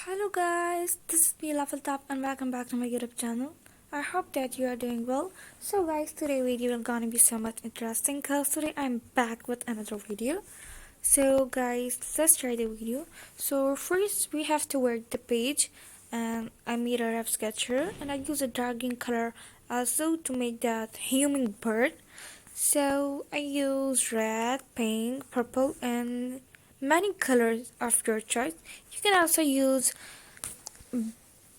Hello guys, this is me Level Top and welcome back to my YouTube channel. I hope that you are doing well. So guys, today video is gonna be somewhat interesting because today I'm back with another video. So guys, let's try the video. So first we have to work the page, and I made a rough sketcher and I use a dark green color also to make that hummingbird. So I use red, pink, purple and many colors of your choice. You can also use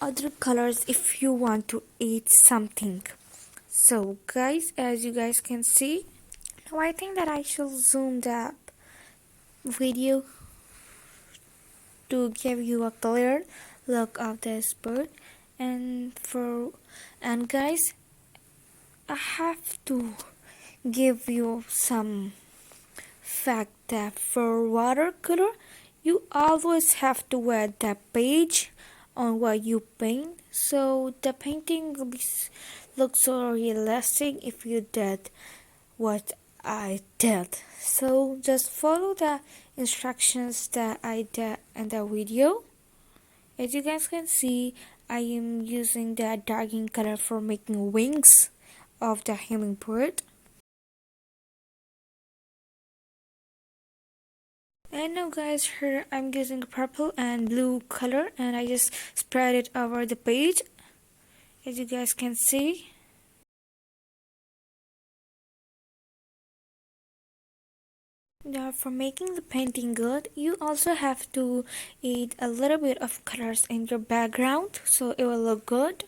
other colors if you want to add something. So guys, as you guys can see, now I think that I should zoom the video to give you a clear look of this bird. And guys, I have to give you some fact that for watercolor you always have to wear the page on what you paint, so the painting will look so realistic if you did what I did. So just follow the instructions that I did in the video. As you guys can see, I am using the dark green color for making wings of the hummingbird. And now guys, here I'm using purple and blue color and I just spread it over the page, as you guys can see. Now for making the painting good, you also have to add a little bit of colors in your background so it will look good.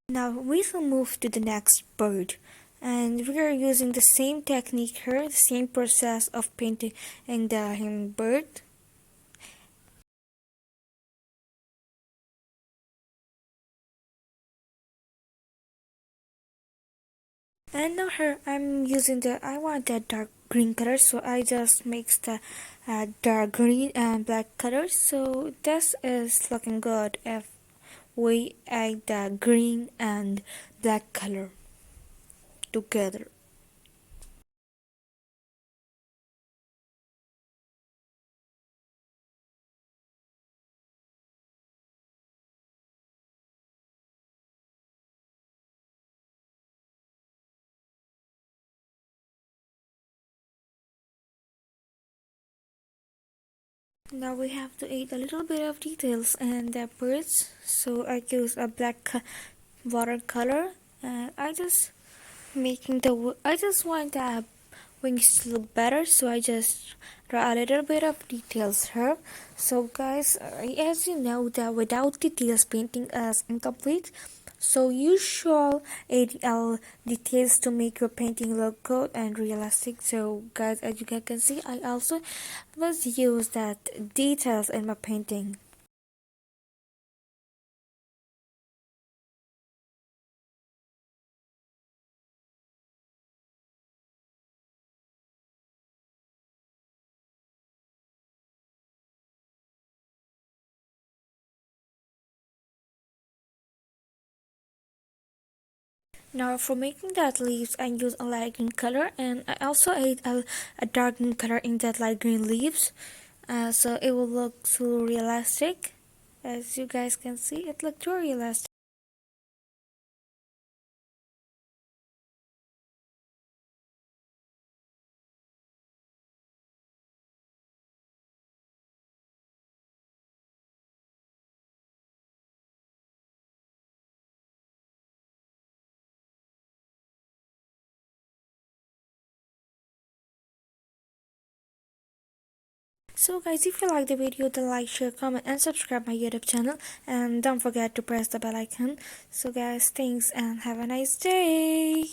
Now we will move to the next bird, and we are using the same technique here, the same process of painting the hummingbird. And now here I'm using I want that dark green color, so I just mix the dark green and black colors. So this is looking good if we add the green and black color together. Now we have to add a little bit of details in the birds, so I use a black watercolor, and I just want the wings to look better, so I just draw a little bit of details here. So guys, as you know that without details painting is incomplete, so you should add details to make your painting look good and realistic. So guys, as you guys can see, I also must use that details in my painting. Now for making that leaves, I use a light green color, and I also add a dark green color in that light green leaves, so it will look so realistic. As you guys can see, it looked very realistic. So guys, if you like the video, then like, share, comment and subscribe my YouTube channel, and don't forget to press the bell icon. So guys, thanks and have a nice day.